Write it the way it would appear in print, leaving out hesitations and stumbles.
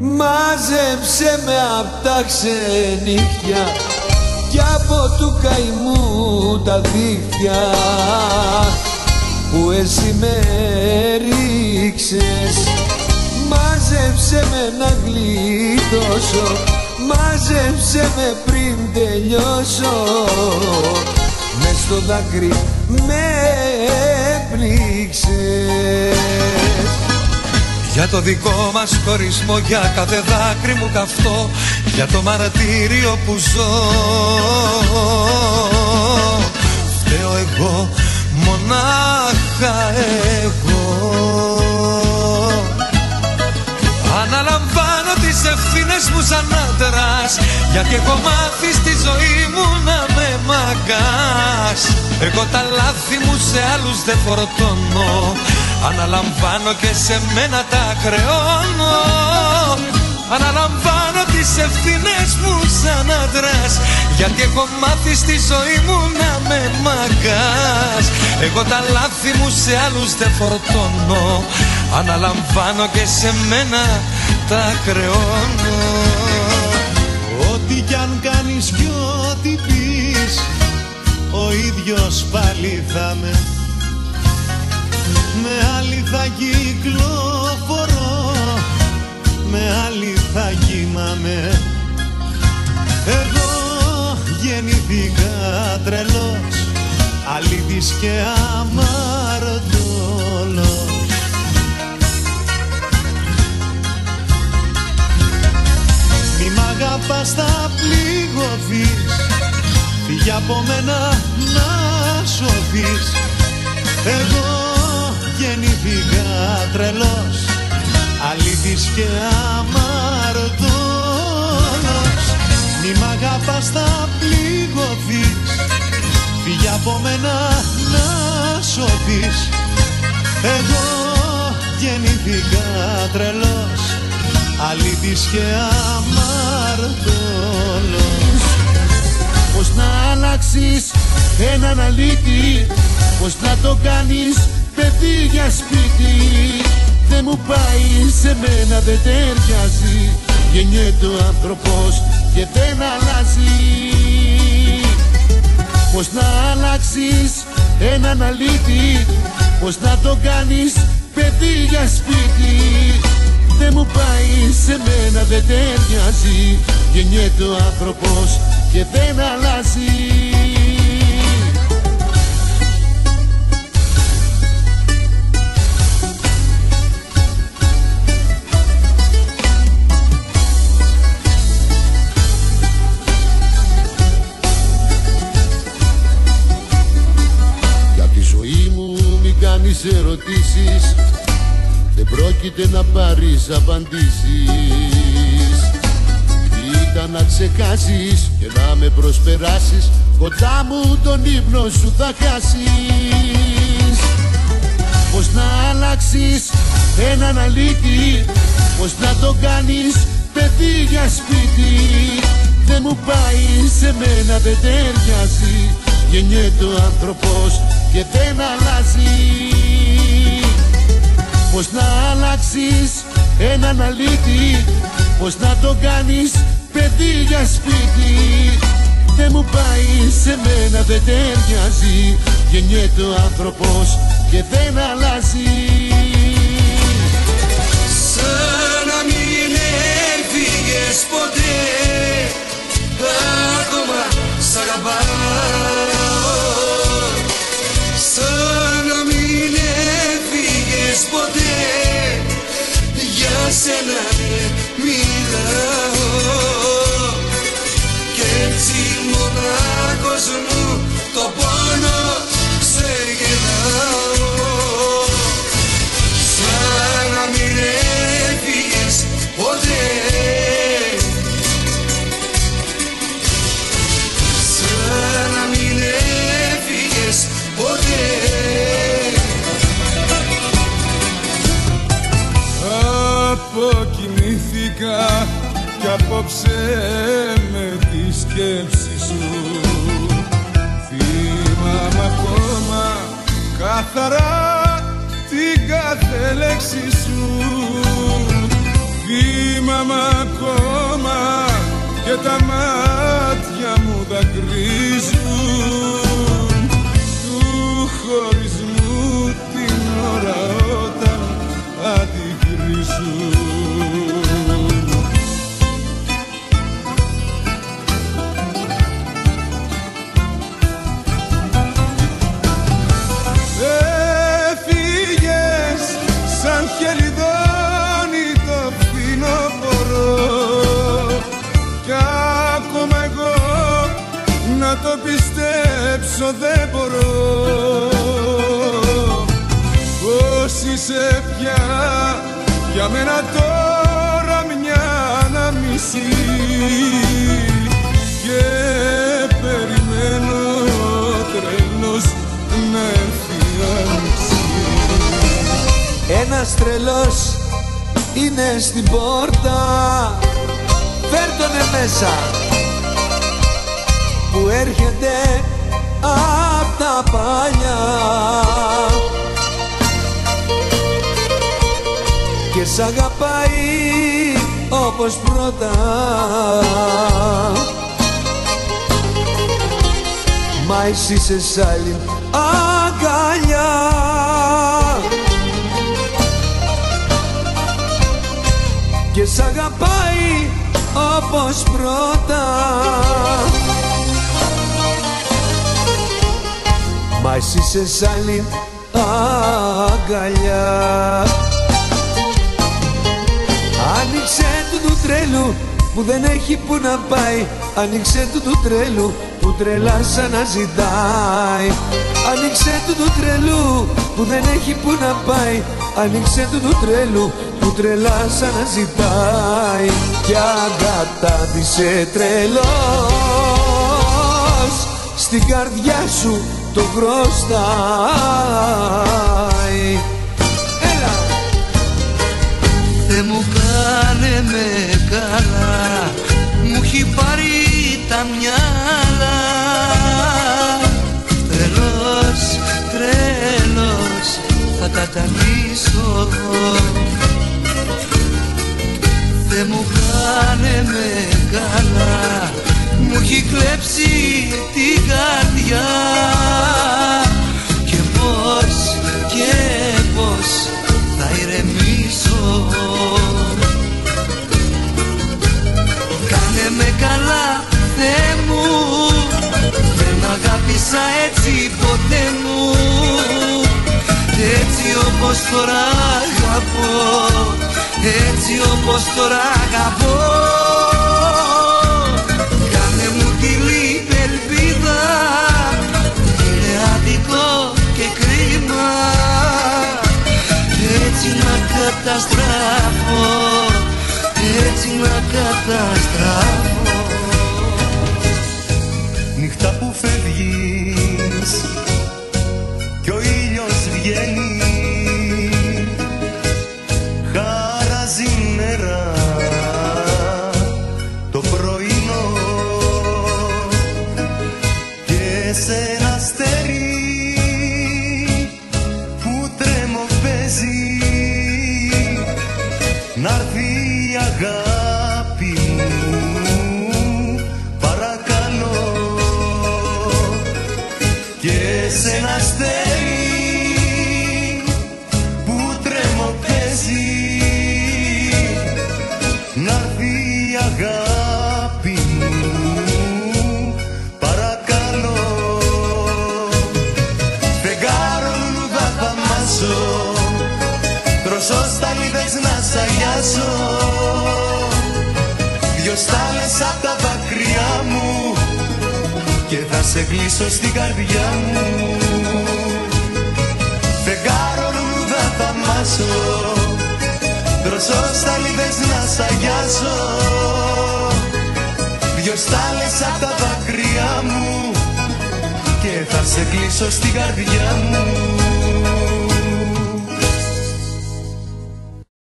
Μάζεψε με απ' τα ξενύχια κι από του καημού τα δίχτυα που εσύ με ρίξες. Μάζεψε με να γλιτώσω, μάζεψε με πριν τελειώσω. Μες στο δάκρυ με πνίξες. Για το δικό μας χωρισμό, για κάθε δάκρυ μου καυτό, για το μαρτύριο που ζω, φταίω εγώ, μονάχα εγώ. Αναλαμβάνω τις ευθύνες μου σαν άντρας, γιατί έχω μάθει στη ζωή μου να με μαγκάς. Εγώ τα λάθη μου σε άλλους δεν φορτώνω, αναλαμβάνω και σε μένα τα χρεώνω. Αναλαμβάνω τις ευθύνες μου σαν άντρας, γιατί έχω μάθει στη ζωή μου να με μαγκάς. Εγώ τα λάθη μου σε άλλους δεν φορτώνω, αναλαμβάνω και σε μένα τα χρεώνω. Ό,τι κι αν κάνεις κι ό,τι πεις, ο ίδιος πάλι θα με. Με άλλη θα κυκλοφορώ, με άλλη θα κοιμάμαι. Εγώ γεννήθηκα τρελός, αλήτης και αμαρτωλός. Μη μ' αγαπάς θα πληγωθείς, φύγε από μένα να σωθείς. Εγώ γεννήθηκα τρελός, αλήτης και αμαρτωλός. Μη μ' αγαπάς θα πληγωθείς, φύγε από μένα να σωθείς. Εγώ γεννήθηκα τρελός, αλήτης και αμαρτωλός. Πώς να αλλάξεις έναν αλήτη, πώς να το κάνεις παιδί για σπίτι. Δεν μου πάει, σε μένα δεν ταιριάζει, γεννιέται ο άνθρωπος και δεν αλλάζει. Πώς να αλλάξεις έναν αλήτη, πώς να το κάνεις παιδί για σπίτι. Δεν μου πάει, σε μένα δεν ταιριάζει, γεννιέται ο άνθρωπος και δεν αλλάζει. Για τη ζωή μου μην κάνεις ερωτήσεις, δεν πρόκειται να πάρεις απαντήσεις. Κοίτα να ξεχάσεις και να με προσπεράσεις, κοντά μου τον ύπνο σου θα χάσεις. Πώς να αλλάξεις έναν αλήτη, πώς να το κάνεις παιδί για σπίτι. Δεν μου πάει, σε μένα δεν ταιριάζει, γεννιέται ο άνθρωπος και δεν αλλάζει. Πώς να αλλάξεις έναν αλήτη, πώς να το κάνεις παιδί για σπίτι. Δεν μου πάει, σε μένα δεν ταιριάζει, γεννιέται ο άνθρωπος και δεν αλλάζει. Σαν να μην έφυγες ποτέ, ακόμα σ' αγαπάω. Σαν να μην έφυγες ποτέ, για σένα μιλάω. Κι έτσι μονάχος μου το πόνο ξεγελάω. Σαν να μην έφυγες ποτέ, σαν να μην έφυγες ποτέ. Αποκοιμήθηκα κι απόψε με τη σκέψη σου. Θυμάμαι ακόμα καθαρά την κάθε λέξη σου. Θυμάμαι και τα μάτια μου δακρύζουν του χωρισμού την ώρα όταν αντιγυρίζουν. Έφυγες σαν χελιδόνι το φθινόπωρο κι ακόμα εγώ να το πιστέψω δεν μπορώ πως είσαι πια για μένα τώρα μια αναμνησή και περιμένω τρελός να έρθει άνοιξη. Ένας τρελός είναι στην πόρτα, φέρ' τονε μέσα, που έρχεται απ' τα παλιά και σ' αγαπάει όπως πρώτα, μα εσύ είσαι σ' άλλη αγκαλιά και σ' αγαπάει όπως πρώτα, μα εσύ είσαι σ' άλλη αγκαλιά. Άνοιξε του τρέλου που δεν έχει που να πάει, άνοιξε του τρέλου που τρελά σαν να ζητάει, άνοιξε του τρελού που δεν έχει που να πάει, άνοιξε του τρέλου που τρελά σαν να ζητάει κι αγκατάντησε τρελός στην καρδιά σου το χρωστάει. Έλα! Θε μου κάνε με καλά, μου έχει πάρει τα μυαλά. Τρελός, τρελός, θα καταντήσω. Θε μου κάνε με καλά, μου έχει κλέψει την καρδιά και πώς θα ηρεμήσω. Κάνε με καλά, Θεέ μου, δεν αγάπησα έτσι ποτέ μου, έτσι όπως τώρα αγαπώ, έτσι όπως τώρα αγαπώ. Κάνε μου τη λύπη ελπίδα, είναι άδικο και κρίμα, έτσι να καταστράφω, έτσι να καταστράφω. Νύχτα που φεύγεις κι ο ήλιος βγαίνει, χαράζει νερά το πρωινό και σε ένα αστέρι που τρέμω παίζει να'ρθεί η αγάπη μου, παρακαλώ, και σε ένα αστέρι που τρέμω παίζει να'ρθεί η αγάπη μου, παρακαλώ. Φεγγάρο λουλούδα θα μάσω, τρώσω σταλίδες να σ' αγιάσω, δυο στάλες απ' τα δάκρυά μου και θα σε κλείσω στην καρδιά μου. Φεγγάρο λουλούδα θα μάσω, τρώσω σταλίδες να σ' αγιάσω, δυο στάλες απ' τα δάκρυά μου και θα σε κλείσω στην καρδιά μου.